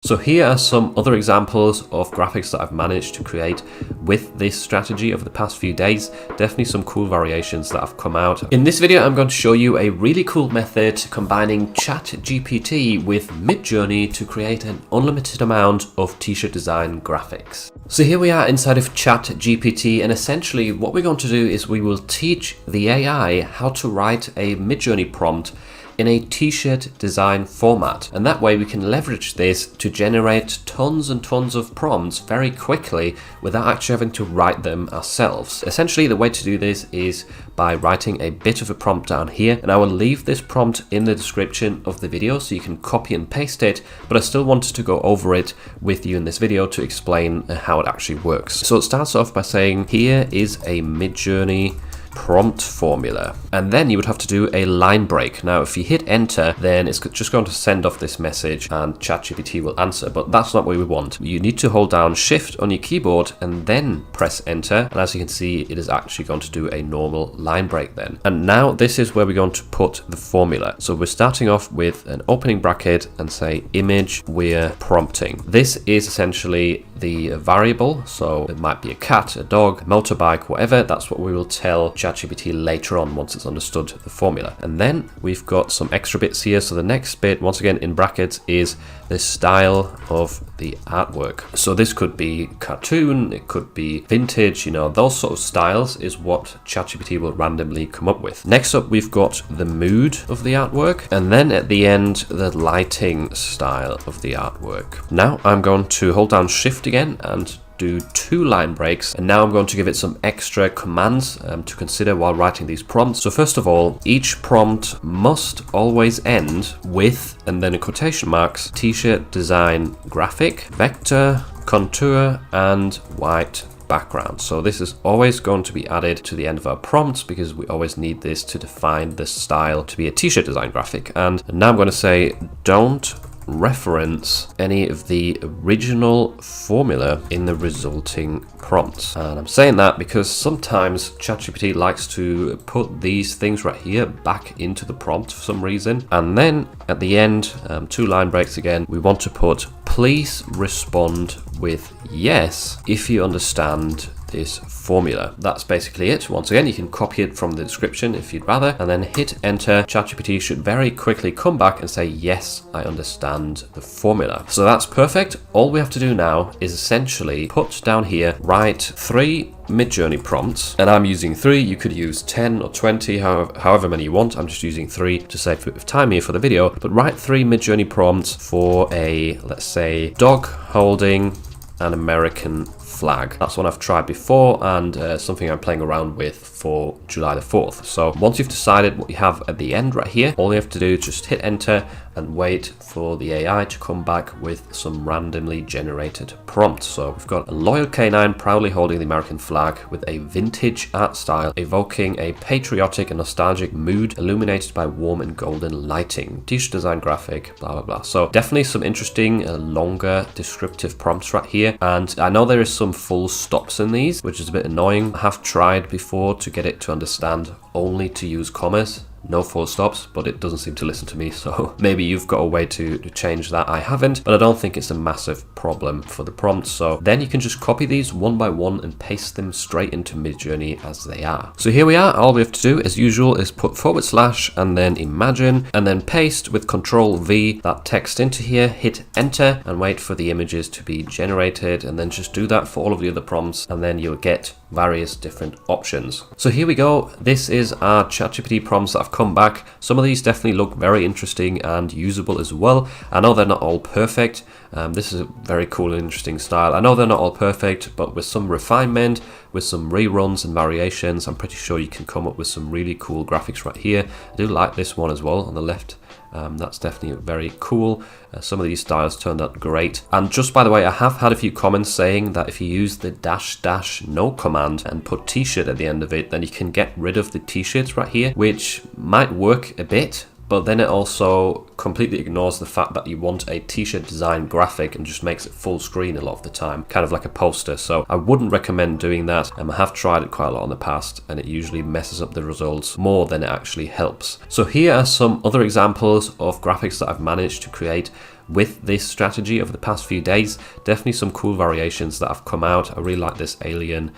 So here are some other examples of graphics that I've managed to create with this strategy over the past few days. Definitely some cool variations that have come out. In this video, I'm going to show you a really cool method combining GPT with Midjourney to create an unlimited amount of t-shirt design graphics. So here we are inside of GPT, and essentially what we're going to do is we will teach the AI how to write a Midjourney prompt in a t-shirt design format, and that way we can leverage this to generate tons and tons of prompts very quickly without actually having to write them ourselves. Essentially, the way to do this is by writing a bit of a prompt down here, and I will leave this prompt in the description of the video so you can copy and paste it, but I still wanted to go over it with you in this video to explain how it actually works. So it starts off by saying, here is a Midjourney prompt formula, and then you would have to do a line break. Now if you hit enter, then it's just going to send off this message and ChatGPT will answer, but that's not what we want. You need to hold down shift on your keyboard and then press enter, and as you can see, it is actually going to do a normal line break then. And now this is where we're going to put the formula. So we're starting off with an opening bracket and say image we're prompting. This is essentially the variable, so it might be a cat, a dog, a motorbike, whatever. That's what we will tell ChatGPT later on once it's understood the formula. And then we've got some extra bits here. So the next bit, once again in brackets, is the style of the artwork. So this could be cartoon, it could be vintage, you know, those sort of styles is what ChatGPT will randomly come up with. Next up, we've got the mood of the artwork, and then at the end, the lighting style of the artwork. Now I'm going to hold down shift again and do 2 line breaks, and now I'm going to give it some extra commands to consider while writing these prompts. So first of all, each prompt must always end with, and then in quotation marks, t-shirt design graphic, vector, contour, and white background. So this is always going to be added to the end of our prompts because we always need this to define the style to be a t-shirt design graphic. And now I'm going to say don't reference any of the original formula in the resulting prompts. And I'm saying that because sometimes ChatGPT likes to put these things right here back into the prompt for some reason. And then at the end, 2 line breaks again, we want to put please respond with yes if you understand this formula. That's basically it. Once again, you can copy it from the description if you'd rather, and then hit enter. ChatGPT should very quickly come back and say, yes, I understand the formula. So that's perfect. All we have to do now is essentially put down here, write 3 Midjourney prompts, and I'm using 3. You could use 10 or 20, however many you want. I'm just using 3 to save a bit of time here for the video, but write 3 Midjourney prompts for a, let's say, dog holding an American flag. That's one I've tried before, and something I'm playing around with for July the 4th. So once you've decided what you have at the end right here, all you have to do is just hit enter and wait for the AI to come back with some randomly generated prompts. So we've got a loyal canine proudly holding the American flag with a vintage art style evoking a patriotic and nostalgic mood illuminated by warm and golden lighting. T-shirt design graphic, blah, blah, blah. So definitely some interesting, longer descriptive prompts right here. And I know there is some full stops in these, which is a bit annoying. I have tried before to get it to understand only to use commas, no full stops, but it doesn't seem to listen to me, so maybe you've got a way to change that. I haven't, but I don't think it's a massive problem for the prompts. So then you can just copy these one by one and paste them straight into Midjourney as they are. So here we are. All we have to do as usual is put / and then imagine, and then paste with Control V that text into here, hit enter and wait for the images to be generated, and then just do that for all of the other prompts, and then you'll get various different options. So here we go. This is our ChatGPT prompts that have come back. Some of these definitely look very interesting and usable as well. I know they're not all perfect. This is a very cool and interesting style. I know they're not all perfect, but with some refinement, with some reruns and variations, I'm pretty sure you can come up with some really cool graphics right here. I do like this one as well on the left. That's definitely very cool. Some of these styles turned out great. And just by the way, I have had a few comments saying that if you use the --no command and put t-shirt at the end of it, then you can get rid of the t-shirts right here, which might work a bit, but then it also completely ignores the fact that you want a t-shirt design graphic and just makes it full screen a lot of the time, kind of like a poster. So I wouldn't recommend doing that. I have tried it quite a lot in the past, and it usually messes up the results more than it actually helps. So here are some other examples of graphics that I've managed to create with this strategy over the past few days. Definitely some cool variations that have come out. I really like this alien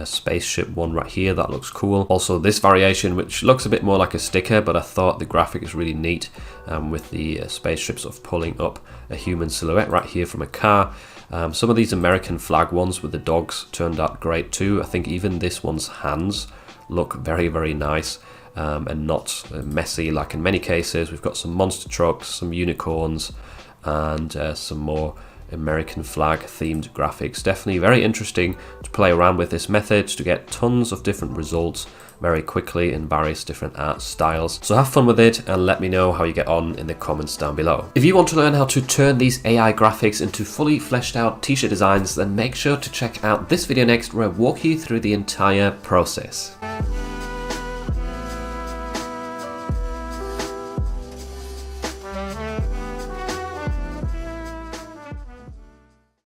spaceship one right here. That looks cool. Also this variation, which looks a bit more like a sticker, but I thought the graphic is really neat with the spaceship sort of pulling up a human silhouette right here from a car. Some of these American flag ones with the dogs turned out great too. I think even this one's hands look very, very nice. And not messy like in many cases. We've got some monster trucks, some unicorns, and some more American flag themed graphics. Definitely very interesting to play around with this method to get tons of different results very quickly in various different art styles. So have fun with it and let me know how you get on in the comments down below. If you want to learn how to turn these AI graphics into fully fleshed out t-shirt designs, then make sure to check out this video next where I walk you through the entire process.